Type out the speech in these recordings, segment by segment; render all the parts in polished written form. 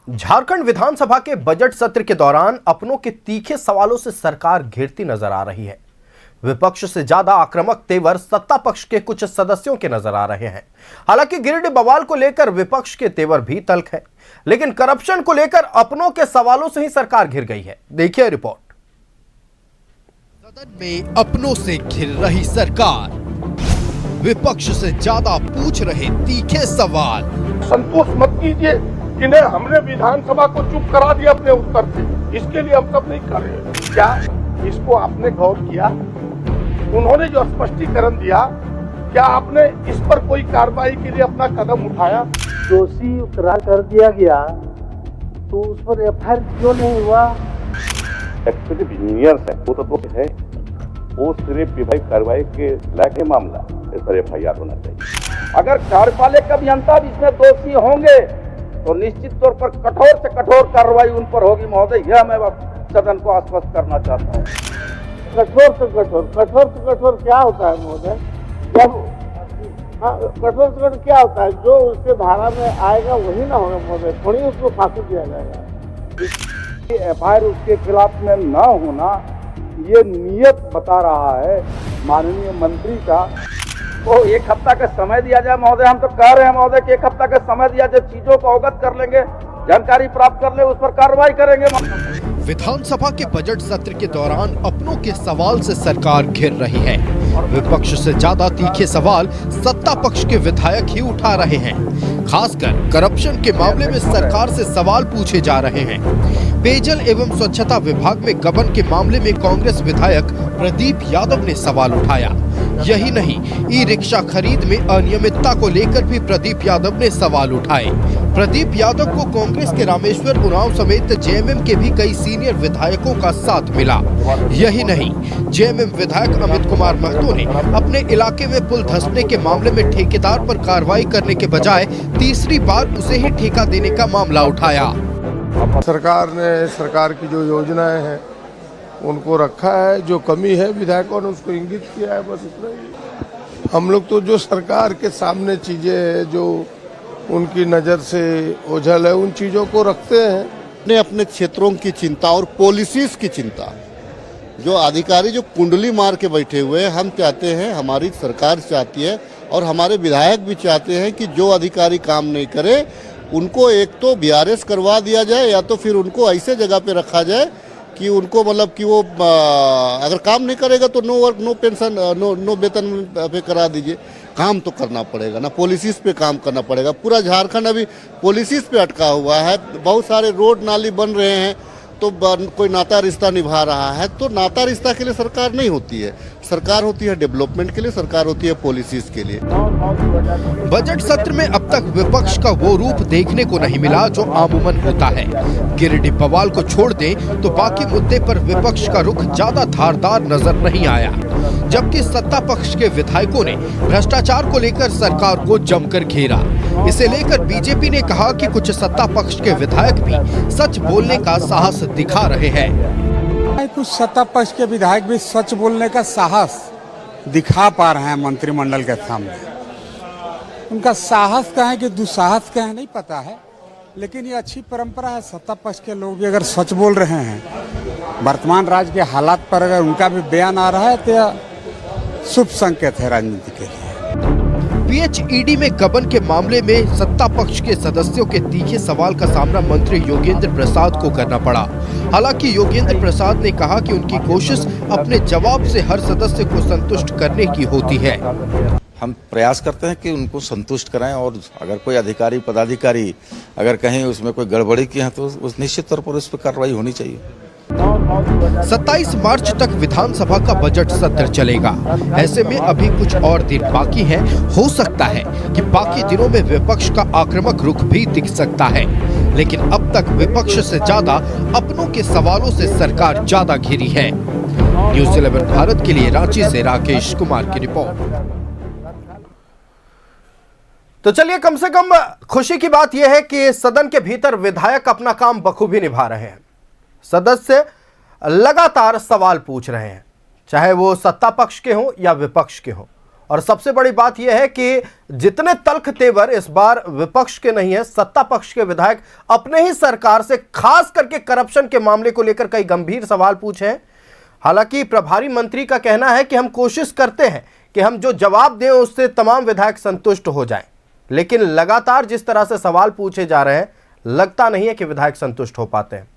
झारखंड विधानसभा के बजट सत्र के दौरान अपनों के तीखे सवालों से सरकार घिरती नजर आ रही है। विपक्ष से ज्यादा आक्रामक तेवर सत्ता पक्ष के कुछ सदस्यों के नजर आ रहे हैं। हालांकि गिरिडीह बवाल को लेकर विपक्ष के तेवर भी तल्ख है, लेकिन करप्शन को लेकर अपनों के सवालों से ही सरकार घिर गई है। देखिए रिपोर्ट। सदन में अपनों से घिर रही सरकार, विपक्ष से ज्यादा पूछ रहे तीखे सवाल। संतोष मत कीजिए कि नहीं, हमने विधानसभा को चुप करा दिया अपने उत्तर से, इसके लिए हम सब नहीं कर रहे। क्या इसको आपने गौर किया? उन्होंने जो स्पष्टीकरण दिया, क्या आपने इस पर कोई कार्रवाई के लिए अपना कदम उठाया? दोषी करार कर दिया गया तो उस पर एफआईआर क्यों नहीं हुआ? एक्सक्यूटिव इंजीनियर है, वो तो है, वो सिर्फ विभागीय कार्रवाई के लायक है मामला, इस पर एफआईआर होना चाहिए। अगर कार्यपालक अभियंता भी इसमें दोषी होंगे तो निश्चित तौर पर कठोर से कठोर कार्रवाई उन पर होगी महोदय, यह मैं सदन को आश्वस्त करना चाहता हूँ। कठोर से कठोर क्या होता है महोदय? जब कठोर से कठोर क्या होता है? जो उसके धारा में आएगा वही ना होगा महोदय, थोड़ी उसको फांसी दिया जाएगा। एफआईआर उसके खिलाफ में न होना ये नियत बता रहा है माननीय मंत्री का। तो एक हफ्ता का समय दिया जाए महोदय, हम तो कह रहे हैं महोदय कि एक हफ्ता का समय दिया जाए, चीजों को अवगत कर लेंगे, जानकारी प्राप्त कर ले, उस पर कार्रवाई करेंगे। विधानसभा के बजट सत्र के दौरान अपनों के सवाल से सरकार घिर रही है। विपक्ष से ज्यादा तीखे सवाल सत्ता पक्ष के विधायक ही उठा रहे हैं। खासकर करप्शन के मामले में सरकार से सवाल पूछे जा रहे हैं। पेयजल एवं स्वच्छता विभाग में गबन के मामले में कांग्रेस विधायक प्रदीप यादव ने सवाल उठाया। यही नहीं, ई रिक्शा खरीद में अनियमितता को लेकर भी प्रदीप यादव ने सवाल उठाए। प्रदीप यादव को कांग्रेस के रामेश्वर उरांव समेत जेएमएम के भी कई सीनियर विधायकों का साथ मिला। यही नहीं, जेएमएम विधायक अमित कुमार महतो ने अपने इलाके में पुल धंसने के मामले में ठेकेदार पर कार्रवाई करने के बजाय तीसरी बार उसे ही ठेका देने का मामला उठाया। सरकार की जो योजनाएं हैं उनको रखा है, जो कमी है विधायकों ने उसको इंगित किया है, बस इतना ही। हम लोग तो जो सरकार के सामने चीजें हैं, जो उनकी नजर से ओझल है, उन चीजों को रखते हैं। अपने अपने क्षेत्रों की चिंता और पॉलिसीज की चिंता, जो अधिकारी जो कुंडली मार के बैठे हुए हैं, हम चाहते हैं, हमारी सरकार चाहती है और हमारे विधायक भी चाहते हैं कि जो अधिकारी काम नहीं करे उनको एक तो बीआरएस करवा दिया जाए, या तो फिर उनको ऐसे जगह पे रखा जाए कि उनको मतलब कि वो अगर काम नहीं करेगा तो no work no pension no वेतन पे करा दीजिए। काम तो करना पड़ेगा ना, पॉलिसीज पे काम करना पड़ेगा। पूरा झारखंड अभी पॉलिसीज पे अटका हुआ है। बहुत सारे रोड नाली बन रहे हैं तो कोई नाता रिश्ता निभा रहा है, तो नाता रिश्ता के लिए सरकार नहीं होती है, सरकार होती है डेवलपमेंट के लिए, सरकार होती है पॉलिसीज के लिए। बजट सत्र में अब तक विपक्ष का वो रूप देखने को नहीं मिला जो आमूमन होता है। गिरिडीह बवाल को छोड़ दें तो बाकी मुद्दे पर विपक्ष का रुख ज्यादा धारदार नजर नहीं आया, जबकि सत्ता पक्ष के विधायकों ने भ्रष्टाचार को लेकर सरकार को जमकर घेरा। इसे लेकर बीजेपी ने कहा कि कुछ सत्ता पक्ष के विधायक भी सच बोलने का साहस दिखा रहे हैं। कुछ सत्ता पक्ष के विधायक भी सच बोलने का साहस दिखा पा रहे हैं मंत्रिमंडल के सामने। उनका साहस कहें कि दुस्साहस कहें नहीं पता है, लेकिन ये अच्छी परंपरा है। सत्ता पक्ष के लोग भी अगर सच बोल रहे हैं, वर्तमान राज्य के हालात पर अगर उनका भी बयान आ रहा है तो यह शुभ संकेत है राजनीति के लिए। पीएचईडी में गबन के मामले में सत्ता पक्ष के सदस्यों के तीखे सवाल का सामना मंत्री योगेंद्र प्रसाद को करना पड़ा। हालांकि योगेंद्र प्रसाद ने कहा कि उनकी कोशिश अपने जवाब से हर सदस्य को संतुष्ट करने की होती है। हम प्रयास करते हैं कि उनको संतुष्ट कराएं, और अगर कोई अधिकारी पदाधिकारी अगर कहीं उसमें कोई गड़बड़ी की है तो उस निश्चित तौर पर उस पर कार्रवाई होनी चाहिए। 27 मार्च तक विधानसभा का बजट सत्र चलेगा। ऐसे में अभी कुछ और दिन बाकी है। हो सकता है कि बाकी दिनों में विपक्ष का आक्रामक रुख भी दिख सकता है, लेकिन अब तक विपक्ष से ज्यादा अपनों के सवालों से सरकार ज्यादा घिरी है। न्यूज़ 11 भारत के लिए रांची से राकेश कुमार की रिपोर्ट। तो चलिए, कम से कम खुशी की बात यह है कि सदन के भीतर विधायक अपना काम बखूबी निभा रहे हैं। सदस्य लगातार सवाल पूछ रहे हैं, चाहे वो सत्ता पक्ष के हों या विपक्ष के हों। और सबसे बड़ी बात यह है कि जितने तल्ख तेवर इस बार विपक्ष के नहीं है, सत्ता पक्ष के विधायक अपने ही सरकार से खास करके करप्शन के मामले को लेकर कई गंभीर सवाल पूछे हैं। हालांकि प्रभारी मंत्री का कहना है कि हम कोशिश करते हैं कि हम जो जवाब दें उससे तमाम विधायक संतुष्ट हो जाएं, लेकिन लगातार जिस तरह से सवाल पूछे जा रहे हैं लगता नहीं है कि विधायक संतुष्ट हो पाते हैं।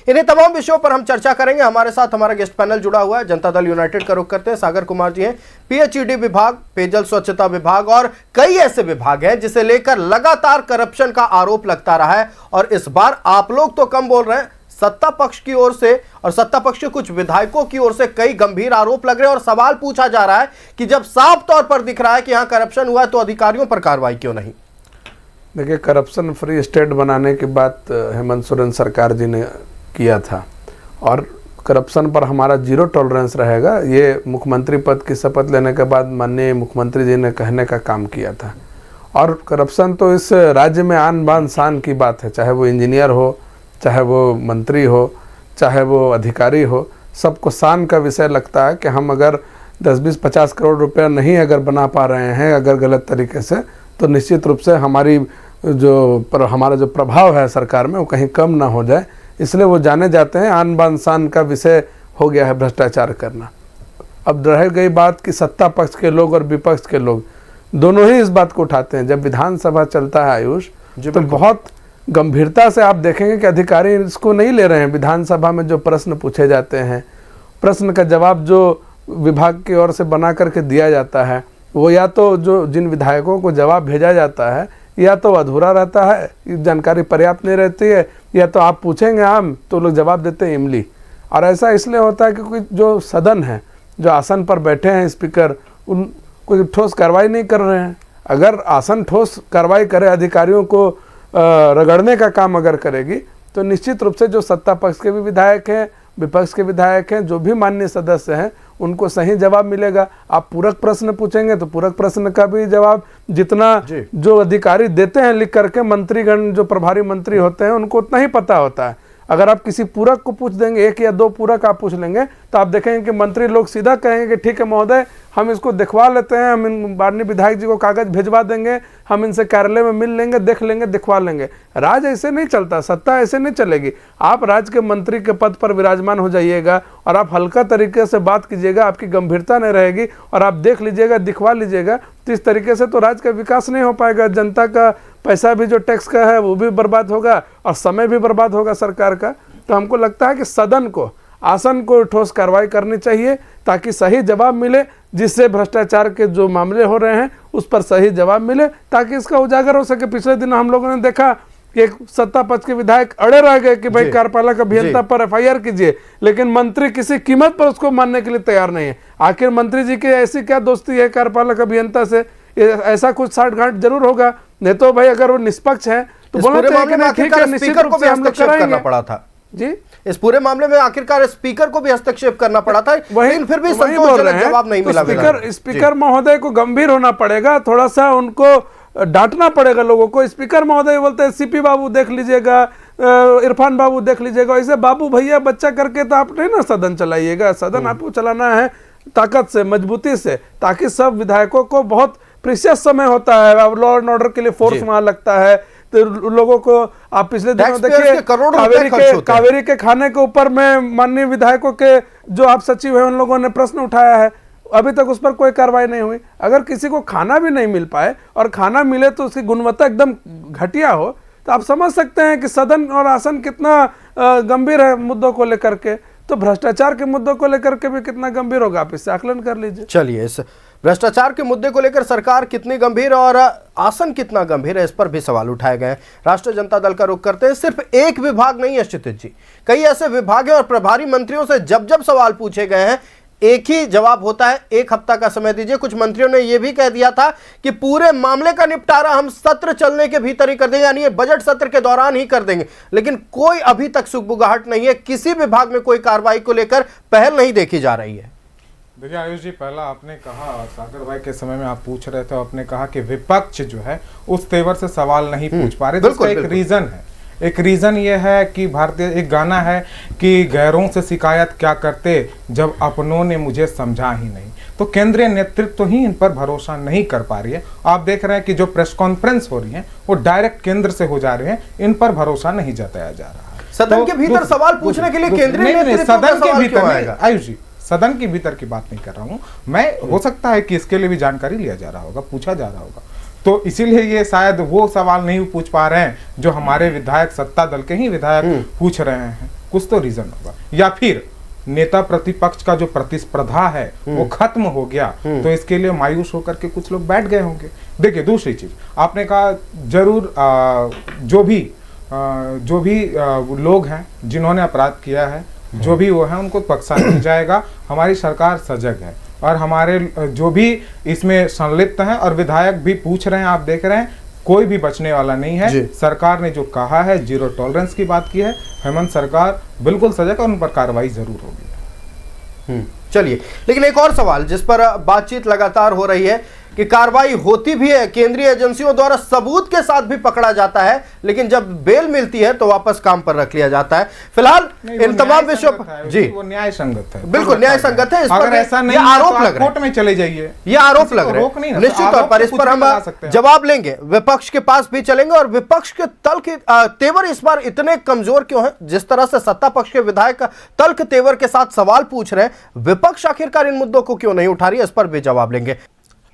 इन्हीं तमाम विषयों पर हम चर्चा करेंगे। हमारे साथ हमारा गेस्ट पैनल जुड़ा हुआ है। जनता दल यूनाइटेड का रुख करते हैं। सागर कुमार जी हैं, पीएचईडी विभाग, पेयजल स्वच्छता विभाग और कई ऐसे विभाग हैं जिसे लेकर लगातार करप्शन का आरोप लगता रहा है। और इस बार आप लोग तो कम बोल रहे हैं, सत्ता पक्ष की ओर से और सत्ता पक्ष के कुछ विधायकों की ओर से कई गंभीर आरोप लग रहे हैं और सवाल पूछा जा रहा है कि जब साफ तौर पर दिख रहा है कि यहां करप्शन हुआ है तो अधिकारियों पर कार्रवाई क्यों नहीं? देखिए, करप्शन फ्री स्टेट बनाने की बात हेमंत सोरेन सरकार जी ने किया था और करप्शन पर हमारा जीरो टॉलरेंस रहेगा, ये मुख्यमंत्री पद की शपथ लेने के बाद माननीय मुख्यमंत्री जी ने कहने का काम किया था। और करप्शन तो इस राज्य में आन बान शान की बात है, चाहे वो इंजीनियर हो, चाहे वो मंत्री हो, चाहे वो अधिकारी हो, सबको शान का विषय लगता है कि हम अगर 10-20-50 करोड़ रुपया नहीं अगर बना पा रहे हैं अगर गलत तरीके से, तो निश्चित रूप से हमारा जो प्रभाव है सरकार में वो कहीं कम ना हो जाए, इसलिए वो जाने जाते हैं। आन बान शान का विषय हो गया है भ्रष्टाचार करना। अब रह गई बात कि सत्ता पक्ष के लोग और विपक्ष के लोग दोनों ही इस बात को उठाते हैं। जब विधानसभा चलता है आयुष, तो बहुत गंभीरता से आप देखेंगे कि अधिकारी इसको नहीं ले रहे हैं। विधानसभा में जो प्रश्न पूछे जाते हैं, प्रश्न का जवाब जो विभाग की ओर से बना करके दिया जाता है, वो या तो जो जिन विधायकों को जवाब भेजा जाता है या तो अधूरा रहता है, जानकारी पर्याप्त नहीं रहती है, या तो आप पूछेंगे आम तो लोग जवाब देते हैं इमली। और ऐसा इसलिए होता है क्योंकि जो सदन है, जो आसन पर बैठे हैं स्पीकर, उन कोई ठोस कार्रवाई नहीं कर रहे हैं। अगर आसन ठोस कार्रवाई करे, अधिकारियों को रगड़ने का काम अगर करेगी, तो निश्चित रूप से जो सत्ता पक्ष के भी विधायक हैं, विपक्ष के विधायक हैं, जो भी माननीय सदस्य हैं, उनको सही जवाब मिलेगा। आप पूरक प्रश्न पूछेंगे तो पूरक प्रश्न का भी जवाब जितना जो अधिकारी देते हैं लिख करके, मंत्रीगण जो प्रभारी मंत्री होते हैं उनको उतना ही पता होता है। अगर आप किसी पूरक को पूछ देंगे, 1 या 2 पूरक आप पूछ लेंगे, तो आप देखेंगे कि मंत्री लोग सीधा कहेंगे कि ठीक है महोदय, हम इसको दिखवा लेते हैं, हम इन माननीय विधायक जी को कागज भिजवा देंगे, हम इनसे कार्यालय में मिल लेंगे, देख लेंगे, दिखवा लेंगे। राज ऐसे नहीं चलता, सत्ता ऐसे नहीं चलेगी। आप राज्य के मंत्री के पद पर विराजमान हो जाइएगा और आप हल्का तरीके से बात कीजिएगा, आपकी गंभीरता नहीं रहेगी और आप देख लीजिएगा, दिखवा लीजिएगा, तो इस तरीके से तो राज्य का विकास नहीं हो पाएगा। जनता का पैसा भी जो टैक्स का है वो भी बर्बाद होगा और समय भी बर्बाद होगा सरकार का। तो हमको लगता है कि सदन को, आसन को ठोस कार्रवाई करनी चाहिए ताकि सही जवाब मिले, जिससे भ्रष्टाचार के जो मामले हो रहे हैं उस पर सही जवाब मिले, ताकि इसका उजागर हो सके। पिछले दिन हम लोगों ने देखा कि एक सत्ता पक्ष के विधायक अड़े रह गए कि भाई कार्यपालक अभियंता पर एफआईआर कीजिए, लेकिन मंत्री किसी कीमत पर उसको मानने के लिए तैयार नहीं है। आखिर मंत्री जी की ऐसी क्या दोस्ती है कार्यपालक अभियंता से? ऐसा कुछ साठगांठ जरूर होगा, नहीं तो भाई अगर वो निष्पक्ष है तो बोलना चाहिए कि नहीं, ठीक है, निश्चित रूप से हम लोग कराएंगे। पड़ा था जी, इस पूरे मामले में आखिरकार स्पीकर को भी हस्तक्षेप करना पड़ा था, लेकिन फिर भी संतोषजनक जवाब नहीं मिला। स्पीकर महोदय को गंभीर होना पड़ेगा, थोड़ा सा उनको डांटना पड़ेगा लोगों को। स्पीकर महोदय बोलते हैं सीपी बाबू देख लीजिएगा, इरफान बाबू देख लीजिएगा, ऐसे बाबू भैया बच्चा करके तो आप नहीं ना सदन चलाइएगा। सदन आपको चलाना है ताकत से, मजबूती से, ताकि सब विधायकों को बहुत प्रीशियस समय होता है। अब लॉ एंड ऑर्डर के लिए फोर्स वहां लगता है, तो लोगों को आप पिछले दिनों देखिए कावेरी के खाने के ऊपर में माननीय विधायकों के जो आप सचिव है उन लोगों ने प्रश्न उठाया है, अभी तक उस पर कोई कार्रवाई नहीं हुई। अगर किसी को खाना भी नहीं मिल पाए और खाना मिले तो उसकी गुणवत्ता एकदम घटिया हो, तो आप समझ सकते हैं कि सदन और आसन कितना गंभीर है मुद्दों को लेकर के। तो भ्रष्टाचार के मुद्दों को लेकर के भी कितना गंभीर होगा, आप इससे आकलन कर लीजिए। चलिए, इस भ्रष्टाचार के मुद्दे को लेकर सरकार कितनी गंभीर और आसन कितना गंभीर है, इस पर भी सवाल उठाए गए हैं। राष्ट्रीय जनता दल का रुख करते हैं। सिर्फ एक विभाग नहीं है क्षितिज जी, कई ऐसे विभाग हैं और प्रभारी मंत्रियों से जब जब सवाल पूछे गए हैं एक ही जवाब होता है, 1 हफ्ता का समय दीजिए। कुछ मंत्रियों ने यह भी कह दिया था कि पूरे मामले का निपटारा हम सत्र चलने के भीतर ही कर देंगे, यानी बजट सत्र के दौरान ही कर देंगे। लेकिन कोई अभी तक सुगबुगाहट नहीं है, किसी विभाग में कोई कार्रवाई को लेकर पहल नहीं देखी जा रही है। देखिए आयुष जी, पहला आपने कहा, सागर भाई के समय में आप पूछ रहे थे, आपने कहा कि विपक्ष जो है उस तेवर से सवाल नहीं पूछ पा रहे, जिसका एक रीजन है। एक रीज़न ये है कि भारतीय एक गाना है कि गैरों से शिकायत क्या करते जब अपनों ने मुझे समझा ही नहीं। तो केंद्रीय नेतृत्व ही इन पर भरोसा नहीं कर पा रही है। आप देख रहे हैं कि जो प्रेस कॉन्फ्रेंस हो रही है वो डायरेक्ट केंद्र से हो जा रहे हैं, इन पर भरोसा नहीं जताया जा रहा है। सदन के भीतर सवाल पूछने के लिए केंद्रीय नेतृत्व का सदन के सवाल भीतर क्यों आएगा? आयुष जी, सदन के भीतर की बात नहीं कर रहा हूं मैं। हो सकता है कि इसके लिए भी जानकारी लिया जा रहा होगा, पूछा जा रहा होगा, तो इसीलिए ये शायद वो सवाल नहीं पूछ पा रहे हैं जो हमारे विधायक, सत्ता दल के ही विधायक पूछ रहे हैं। कुछ तो रीजन होगा, या फिर नेता प्रतिपक्ष का जो प्रतिस्पर्धा है वो खत्म हो गया, तो इसके लिए मायूस होकर के कुछ लोग बैठ गए होंगे। देखिए, दूसरी चीज आपने कहा, जरूर जो भी लोग हैं जिन्होंने अपराध किया है, जो भी वो है, उनको बख्शा नहीं जाएगा। हमारी सरकार सजग है और हमारे जो भी इसमें संलिप्त हैं और विधायक भी पूछ रहे हैं, आप देख रहे हैं, कोई भी बचने वाला नहीं है। सरकार ने जो कहा है, जीरो टॉलरेंस की बात की है, हेमंत सरकार बिल्कुल सजग और उन पर कार्रवाई जरूर होगी। चलिए, लेकिन एक और सवाल जिस पर बातचीत लगातार हो रही है कि कार्रवाई होती भी है, केंद्रीय एजेंसियों द्वारा सबूत के साथ भी पकड़ा जाता है, लेकिन जब बेल मिलती है तो वापस काम पर रख लिया जाता है। फिलहाल इन तमाम विषयों जी, वो न्याय संगत है, बिल्कुल न्याय संगत है। इस अगर पर ऐसा नहीं आरोप लग रहा कोर्ट में चले जाइए, ये आरोप लग रहे हैं। निश्चित तौर पर इस पर हम जवाब लेंगे, विपक्ष के पास भी चलेंगे और विपक्ष के तल्ख तेवर इस बार इतने कमजोर क्यों है? जिस तरह से सत्ता पक्ष के विधायक तल्ख तेवर के साथ सवाल पूछ रहे हैं, विपक्ष आखिरकार इन मुद्दों को क्यों नहीं उठा रही है? इस पर भी जवाब लेंगे।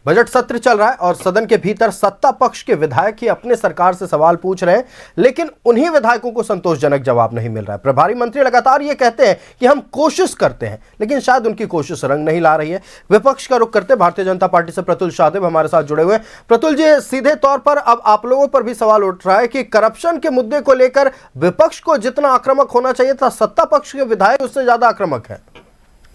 बजट सत्र चल रहा है और सदन के भीतर सत्ता पक्ष के विधायक ही अपने सरकार से सवाल पूछ रहे हैं, लेकिन उन्हीं विधायकों को संतोषजनक जवाब नहीं मिल रहा है। प्रभारी मंत्री लगातार ये कहते हैं कि हम कोशिश करते हैं, लेकिन शायद उनकी कोशिश रंग नहीं ला रही है। विपक्ष का रुख करते भारतीय जनता पार्टी से प्रतुल शाहदेव हमारे साथ जुड़े हुए हैं। प्रतुल जी, सीधे तौर पर अब आप लोगों पर भी सवाल उठ रहा है कि करप्शन के मुद्दे को लेकर विपक्ष को जितना आक्रामक होना चाहिए था, सत्ता पक्ष के विधायक उससे ज्यादा आक्रामक है।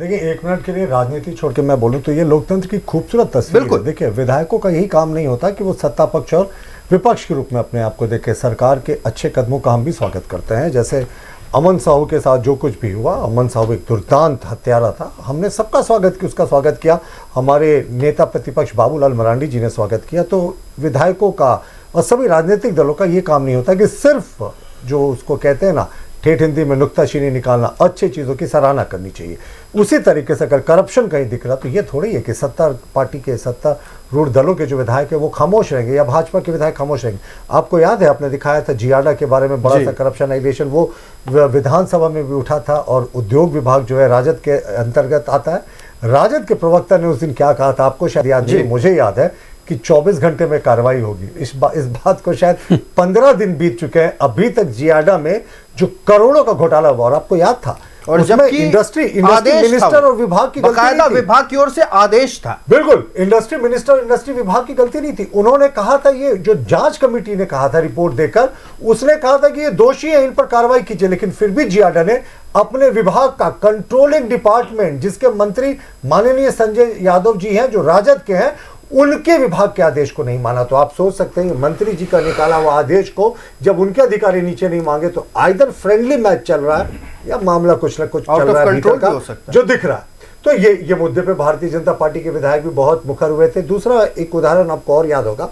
देखिए, एक मिनट के लिए राजनीति छोड़ के मैं बोलूं तो ये लोकतंत्र की खूबसूरत तस्वीर है। देखिए, विधायकों का यही काम नहीं होता कि वो सत्ता पक्ष और विपक्ष के रूप में अपने आप को देखे। सरकार के अच्छे कदमों का हम भी स्वागत करते हैं। जैसे अमन साहू के साथ जो कुछ भी हुआ, अमन साहू एक दुर्दांत हत्यारा था, हमने सबका स्वागत किया, उसका स्वागत किया। हमारे नेता प्रतिपक्ष बाबूलाल मरांडी जी ने स्वागत किया। तो विधायकों का और सभी राजनीतिक दलों का ये काम नहीं होता कि सिर्फ जो उसको कहते हैं ना, ठेठ हिंदी में नुक्ताचीनी निकालना, अच्छी चीज़ों की सराहना करनी चाहिए। उसी तरीके से अगर करप्शन कहीं दिख रहा तो ये थोड़ी है कि सत्ता पार्टी के, सत्तारूढ़ दलों के जो विधायक है वो खामोश रहेंगे या भाजपा के विधायक खामोश रहेंगे। आपको याद है, आपने दिखाया था जियाडा के बारे में बड़ा सा करप्शन एलिगेशन, वो विधानसभा में भी उठा था और उद्योग विभाग जो है राजद के अंतर्गत आता है। राजद के प्रवक्ता ने उस दिन क्या कहा था, आपको शायद याद नहीं, मुझे याद है कि 24 घंटे में कार्रवाई होगी। इस बात को शायद 15 दिन बीत चुके हैं, अभी तक जियाडा में जो करोड़ों का घोटाला हुआ, और आपको याद था, और जबकि इंडस्ट्री मिनिस्टर और विभाग की बकायदा विभाग की ओर से आदेश था। बिल्कुल, इंडस्ट्री मिनिस्टर, इंडस्ट्री विभाग की गलती नहीं थी। उन्होंने कहा था, ये जो जांच कमेटी ने कहा था रिपोर्ट देकर, उसने कहा था कि ये दोषी है, इन पर कार्रवाई कीजिए। लेकिन फिर भी जियाडा ने अपने विभाग का कंट्रोलिंग डिपार्टमेंट, जिसके मंत्री माननीय संजय यादव जी हैं जो राजद के हैं, उनके विभाग के आदेश को नहीं माना। तो आप सोच सकते हैं मंत्री जी का निकाला हुआ आदेश को जब उनके अधिकारी नीचे नहीं मांगे, तो आइदर फ्रेंडली मैच चल रहा है या मामला कुछ ना कुछ चल रहा है भीतर का, जो दिख रहा है। तो ये मुद्दे पे भारतीय जनता पार्टी के विधायक भी बहुत मुखर हुए थे। दूसरा एक उदाहरण आपको और याद होगा,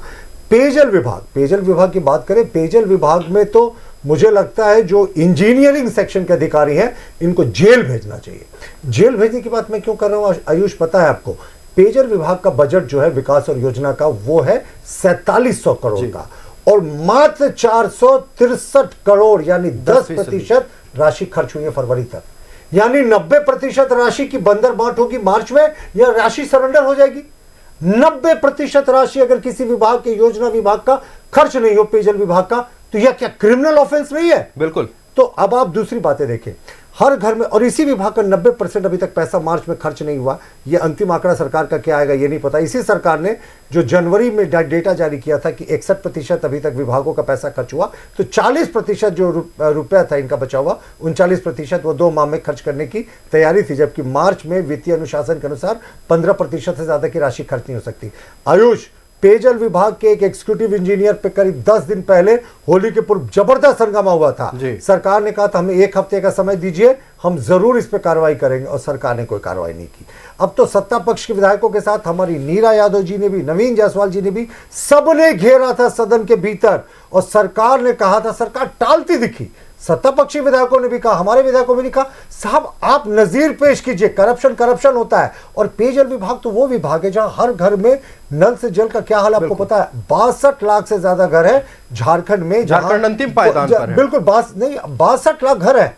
पेयजल विभाग की बात करें, पेयजल विभाग में तो मुझे लगता है जो इंजीनियरिंग सेक्शन के अधिकारी हैं, इनको जेल भेजना चाहिए। जेल भेजने की बात मैं क्यों कर रहा हूं आयुष, पता है आपको? पेयजल विभाग का बजट जो है विकास और योजना का, वो है 4700 करोड़ का, और मात्र 463 करोड़ यानी 10% राशि खर्च हुई है फरवरी तक। यानी 90% राशि की बंदर बांट होगी मार्च में, या राशि सरेंडर हो जाएगी। 90% राशि अगर किसी विभाग के, योजना विभाग का खर्च नहीं हो, पेयजल विभाग का, तो यह क्या क्रिमिनल ऑफेंस नहीं है? बिल्कुल। तो अब आप दूसरी बातें देखें, हर घर में, और इसी विभाग का 90% अभी तक पैसा मार्च में खर्च नहीं हुआ। ये अंतिम आंकड़ा सरकार का क्या आएगा ये नहीं पता। इसी सरकार ने जो जनवरी में डेटा जारी किया था कि 61% अभी तक विभागों का पैसा खर्च हुआ, तो 40% जो रुपया था इनका बचा हुआ, 39% वो 2 माह में खर्च करने की तैयारी थी, जबकि मार्च में वित्तीय अनुशासन के अनुसार 15% से ज्यादा की राशि खर्च नहीं हो सकती। आयुष, पेयजल विभाग के एक एग्जीक्यूटिव इंजीनियर पे करीब 10 दिन पहले होली के पूर्व जबरदस्त हंगामा हुआ था। सरकार ने कहा था हमें 1 हफ्ते का समय दीजिए, हम जरूर इस पे कार्रवाई करेंगे, और सरकार ने कोई कार्रवाई नहीं की। अब तो सत्ता पक्ष के विधायकों के साथ हमारी नीरा यादव जी ने भी, नवीन जायसवाल जी ने भी, सबने घेरा था सदन के भीतर, और सरकार ने कहा था, सरकार टालती दिखी। सत्ता पक्षी विधायकों ने भी कहा, हमारे विधायकों ने भी कहा, साहब आप नजीर पेश कीजिए, करप्शन होता है। और पेयजल विभाग तो वो विभाग है जहां हर घर में नल से जल का क्या हाल आपको पता है। 62 लाख से ज्यादा घर है झारखंड में, झारखंड अंतिम पायदान पर है। बिल्कुल 62 लाख घर है,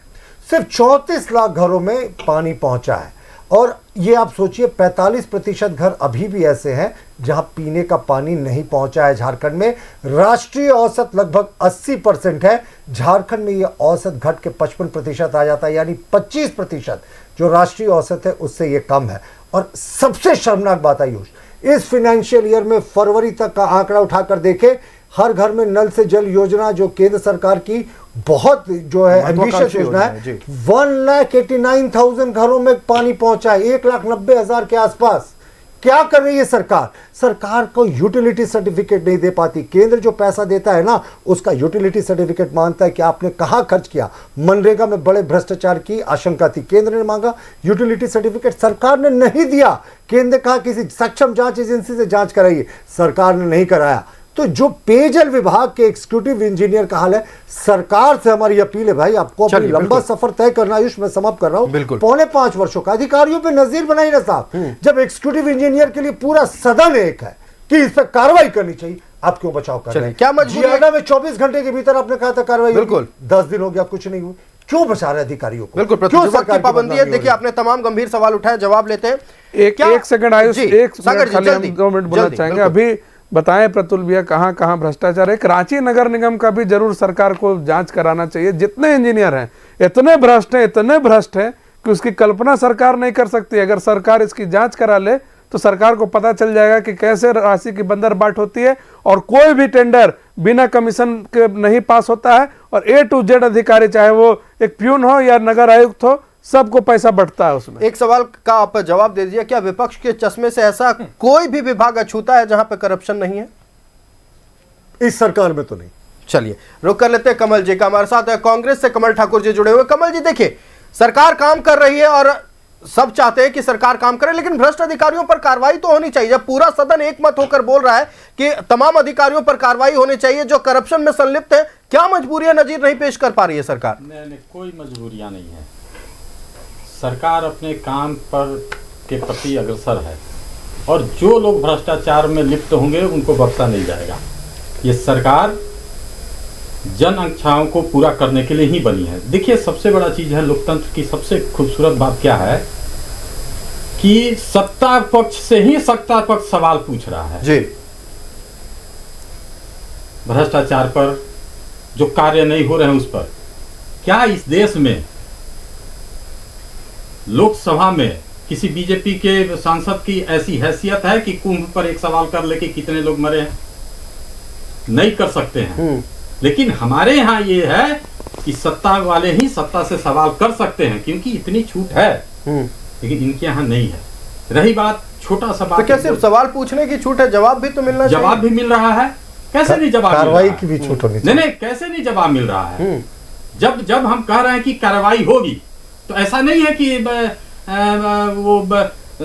सिर्फ 34 लाख घरों में पानी पहुंचा है। और ये आप सोचिए 45% घर अभी भी ऐसे हैं जहां पीने का पानी नहीं पहुंचा है झारखंड में। राष्ट्रीय औसत लगभग 80% है, झारखंड में ये औसत घट के 55% आ जाता है, यानी 25% जो राष्ट्रीय औसत है उससे ये कम है। और सबसे शर्मनाक बात आयुष, इस फाइनेंशियल ईयर में फरवरी तक का आंकड़ा उठाकर देखे, हर घर में नल से जल योजना जो केंद्र सरकार की बहुत जो है एम्बिशियस योजना है, 1,89,000 घरों में पानी पहुंचा है, 1,90,000 के आसपास। क्या कर रही है सरकार? सरकार को यूटिलिटी सर्टिफिकेट नहीं दे पाती। केंद्र जो पैसा देता है ना, उसका यूटिलिटी सर्टिफिकेट मांगता है कि आपने कहां खर्च किया। मनरेगा में बड़े भ्रष्टाचार की आशंका थी, केंद्र ने मांगा यूटिलिटी सर्टिफिकेट, सरकार ने नहीं दिया। केंद्र ने कहा किसी सक्षम जांच एजेंसी से जांच कराइए, सरकार ने नहीं कराया। तो जो पेयजल विभाग के एग्जीक्यूटिव इंजीनियर का हाल है, सरकार से हमारी अपील है भाई, आपको अपनी लंबा सफर तय करना। आयुष मैं समाप्त कर रहा हूं, 4.5 वर्षों का अधिकारियों पे नजीर बनाई ना साहब। जब एग्जीक्यूटिव इंजीनियर के लिए पूरा सदन एक है कि इस पर कार्रवाई करनी चाहिए, आप क्यों बचाव कर रहे हैं? क्या मजबूरी है? में 24 घंटे के भीतर आपने कहा था कार्रवाई, बिल्कुल 10 दिन हो गया, कुछ नहीं हुआ। क्यों बचा रहे अधिकारियों को? बिल्कुल सरकार की पाबंदी है। देखिए आपने तमाम गंभीर सवाल उठाए, जवाब लेते हैं। एक सेकंड आयुष, 2 मिनट बोलना चाहेंगे। अभी बताएं प्रतुल भैया, कहां कहां भ्रष्टाचार है। रांची नगर निगम का भी जरूर सरकार को जांच कराना चाहिए। जितने इंजीनियर हैं इतने भ्रष्ट हैं कि उसकी कल्पना सरकार नहीं कर सकती। अगर सरकार इसकी जांच करा ले तो सरकार को पता चल जाएगा कि कैसे राशि की बंदरबाट होती है, और कोई भी टेंडर बिना कमीशन के नहीं पास होता है। और A to Z अधिकारी, चाहे वो एक प्यून हो या नगर आयुक्त हो, सबको पैसा बढ़ता है उसमें। एक सवाल का आप जवाब दे दीजिए, क्या विपक्ष के चश्मे से ऐसा कोई भी विभाग अछूता है जहां पे करप्शन नहीं है? इस सरकार में तो नहीं। चलिए रुक कर लेते हैं कमल जी का, हमारे साथ है कांग्रेस से कमल ठाकुर जी जुड़े हुए। कमल जी देखिए, सरकार काम कर रही है और सब चाहते हैं कि सरकार काम करे, लेकिन भ्रष्ट अधिकारियों पर कार्रवाई तो होनी चाहिए। जब पूरा सदन एक मत होकर बोल रहा है कि तमाम अधिकारियों पर कार्रवाई होनी चाहिए जो करप्शन में संलिप्त है, क्या मजबूरियां नजीर नहीं पेश कर पा रही है सरकार? नहीं, कोई मजबूरियां नहीं है। सरकार अपने काम पर के प्रति अग्रसर है, और जो लोग भ्रष्टाचार में लिप्त होंगे उनको बख्शा नहीं जाएगा। ये सरकार जन आकांक्षाओं को पूरा करने के लिए ही बनी है। देखिए, सबसे बड़ा चीज है लोकतंत्र की सबसे खूबसूरत बात क्या है कि सत्ता पक्ष से ही सत्ता पक्ष सवाल पूछ रहा है जी। भ्रष्टाचार पर जो कार्य नहीं हो रहे हैं उस पर। क्या इस देश में लोकसभा में किसी बीजेपी के सांसद की ऐसी हैसियत है कि कुंभ पर एक सवाल कर ले कि कितने लोग मरे हैं? नहीं कर सकते हैं। लेकिन हमारे यहाँ ये है कि सत्ता वाले ही सत्ता से सवाल कर सकते हैं, क्योंकि इतनी छूट है, लेकिन इनके यहाँ नहीं है। रही बात छोटा सा बात, तो क्या सिर्फ सवाल पूछने की छूट है? जवाब भी तो मिलना चाहिए। जवाब भी मिल रहा है। कैसे नहीं जवाब? कार्रवाई की भी छूट होनी चाहिए। नहीं, कैसे नहीं जवाब मिल रहा है? जब हम कह रहे हैं कि कार्रवाई होगी, तो ऐसा नहीं है कि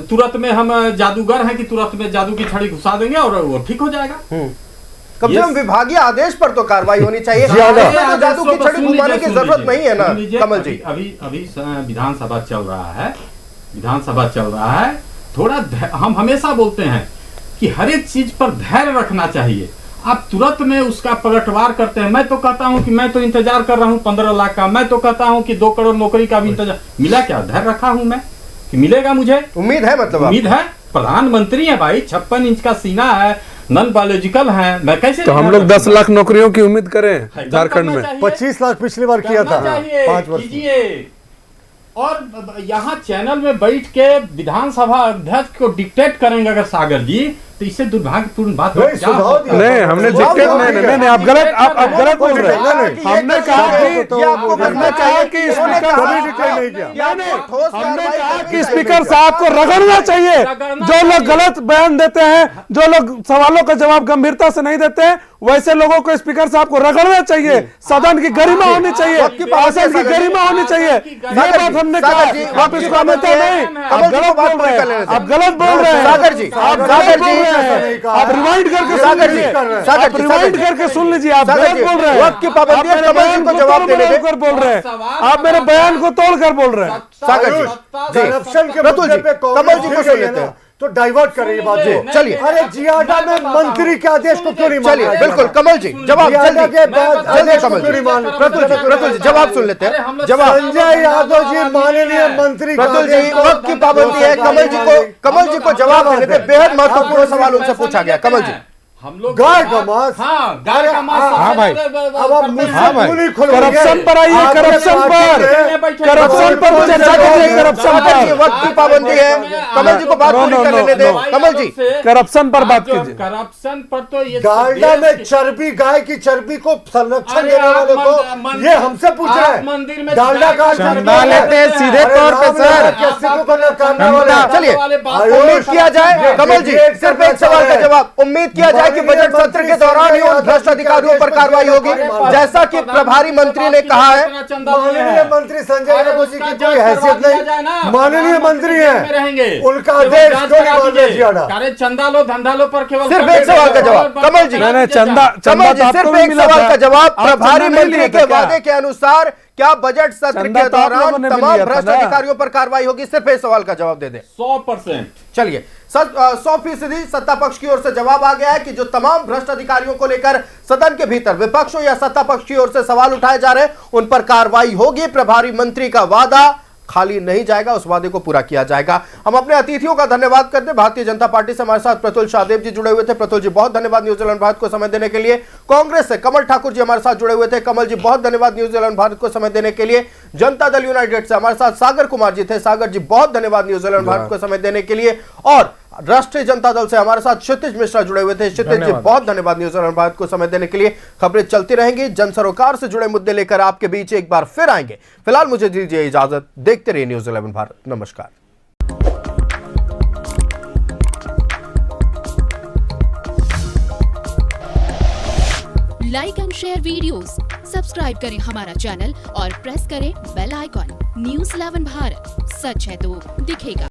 तुरंत में हम जादूगर हैं कि तुरंत में जादू की छड़ी घुसा देंगे और वो ठीक हो जाएगा। कम से कम विभागीय आदेश पर तो कार्रवाई होनी चाहिए। जादू की छड़ी घुमाने की जरूरत नहीं है ना कमल जी। अभी विधानसभा चल रहा है। थोड़ा हम हमेशा बोलते हैं कि हर एक चीज पर धैर्य रखना चाहिए। आप तुरंत में उसका पलटवार करते हैं। मैं तो कहता हूं कि मैं तो इंतजार कर रहा हूं 15 लाख का, मैं तो कहता हूं कि 2 करोड़ नौकरी का भी इंतजार। मिला क्या? धैर्य रखा हूं मैं कि मिलेगा। मुझे उम्मीद है, मतलब उम्मीद है। प्रधानमंत्री है भाई, 56 इंच का सीना है, नॉन बायोलॉजिकल है। मैं कैसे तो हम लोग 10 लाख नौकरियों की उम्मीद करें झारखंड में? 25 लाख पिछली बार किया था 5 वर्ष। और यहाँ चैनल में बैठ के विधानसभा अध्यक्ष को डिक्टेट करेंगे अगर सागर जी, तो इससे दुर्भाग्यपूर्ण बात नहीं, क्या सुझाव होता? दिया। नहीं हमने सुझाव जिक्र दिया। नहीं आप गलत बोल रहे हैं। हमने कहा कि हमने कहा कि स्पीकर साहब को रगड़ना चाहिए। जो लोग गलत बयान देते हैं, जो लोग सवालों का जवाब गंभीरता से नहीं देते हैं, वैसे लोगों को स्पीकर साहब को रगड़ना चाहिए। सदन की गरिमा होनी चाहिए, सदन की गरिमा होनी चाहिए। ये बात हमने कहा। आप इसको मानते नहीं, आप गलत बोल रहे हैं, आप गलत बोल रहे हैं। सागर जी, आप सागर जी, आप रिवाइंड करके सागर जी, आप रिवाइंड करके सुन लीजिए। आप गलत बोल रहे हैं, वक्त की पाबंदी है, कमल जी को जवाब देने कर बोल रहे हैं। आप मेरे बयान को तोड़कर बोल रहे हैं। सागर जी, करप्शन के प्रतुल मुद्दे जी, पे कमल जी को सुन लेते हैं। तो डाइवर्ट कर रही है बात को। चलिए। अरे जियाडा में मंत्री के आदेश को क्यों नहीं मान चलिए रहे? बिल्कुल कमल जी जवाब जियाडा जल्दी के बाद जल्दी आदेश को कमल क्यों नहीं मान रहे? प्रतुल जी जवाब सुन लेते हैं। जवाब संजय यादव जी माननीय मंत्री का प्रतुल जी आदेश को- वक्त की पाबंदी है। कमल जी को जवाब देने दें। बेहद महत्वपूर्ण सवाल उनसे पूछा गया। कमल जी हम लोग गाय का मांस। हाँ गाय का मांस। हाँ भाई। अब आप मुझसे हाँ भाई। क्यों नहीं खोलोगे? करप्शन पर आइए, आपने करप्शन पार्टी पर में- करप्शन पर चर्चा कीजिए। करप्शन सागर जी पर वक्त की पाबंदी है। कमल जी को बात पूरी कर लेने दें। कमल जी करप्शन पर बात कीजिए। करप्शन पर तो ये डालडा में चर्बी, गाय की चर्बी को संरक्षण देने वाले को ये हमसे पूछ रहे हैं। मंदिर में डालडा का चंदा लेते हैं सीधे तौर पे सर। चलिए उम्मीद किया जाए कमल जी सिर्फ एक सवाल का जवाब। उम्मीद किया जाए कि बजट सत्र के दौरान ही उन भ्रष्ट अधिकारियों पर कार्रवाई होगी जैसा कि प्रभारी मंत्री ने कहा है। माननीय मंत्री संजय यादव जी की कोई हैसियत नहीं, माननीय मंत्री हैं, रहेंगे उनका आदेश क्यों नहीं मान रहे जियाडा? अरे चंदा लो धंधा लो पर केवल सिर्फ एक सवाल का जवाब कमल जी। नहीं चंदा कमल जी सिर्फ एक सवाल का जवाब। प्रभारी मंत्री के क्या? वादे के अनुसार क्या बजट सत्र चंदा के तो आप लोगों दौरान ने भी तमाम लिया था भ्रष्ट ना। अधिकारियों पर कार्रवाई होगी? सिर्फ एक सवाल का जवाब दे दें। 100%। चलिए 100% सत्ता पक्ष की ओर से जवाब आ गया है कि जो तमाम भ्रष्ट अधिकारियों को लेकर सदन के भीतर विपक्षों या सत्ता पक्ष की ओर से सवाल उठाए जा रहे हैं उन पर कार्रवाई होगी। प्रभारी मंत्री का वादा खाली नहीं जाएगा, उस वादे को पूरा किया जाएगा। हम अपने अतिथियों का धन्यवाद करते हैं। भारतीय जनता पार्टी से हमारे साथ प्रतुल शाहदेव जी जुड़े हुए थे। प्रतुल जी बहुत धन्यवाद न्यूजीलैंड भारत को समय देने के लिए। कांग्रेस से कमल ठाकुर जी हमारे साथ जुड़े हुए थे। कमल जी बहुत धन्यवाद न्यूजीलैंड भारत को समय देने के लिए। जनता दल यूनाइटेड से हमारे साथ सागर कुमार जी थे। सागर जी बहुत धन्यवाद न्यूजीलैंड भारत को समय देने के लिए। और राष्ट्रीय जनता दल से हमारे साथ क्षितिज मिश्रा जुड़े हुए थे। क्षितिज जी बहुत धन्यवाद न्यूजीलैंड भारत को समय देने के लिए। खबरें चलती रहेंगी, जन सरोकार से जुड़े मुद्दे लेकर आपके बीच एक बार फिर आएंगे। फिलहाल मुझे दीजिए इजाजत। देखते रहिए न्यूज़ 11 भारत। नमस्कार। Like and share videos, subscribe करें हमारा चैनल और प्रेस करें बेल आइकॉन। न्यूज़ 11 भारत, सच है तो दिखेगा।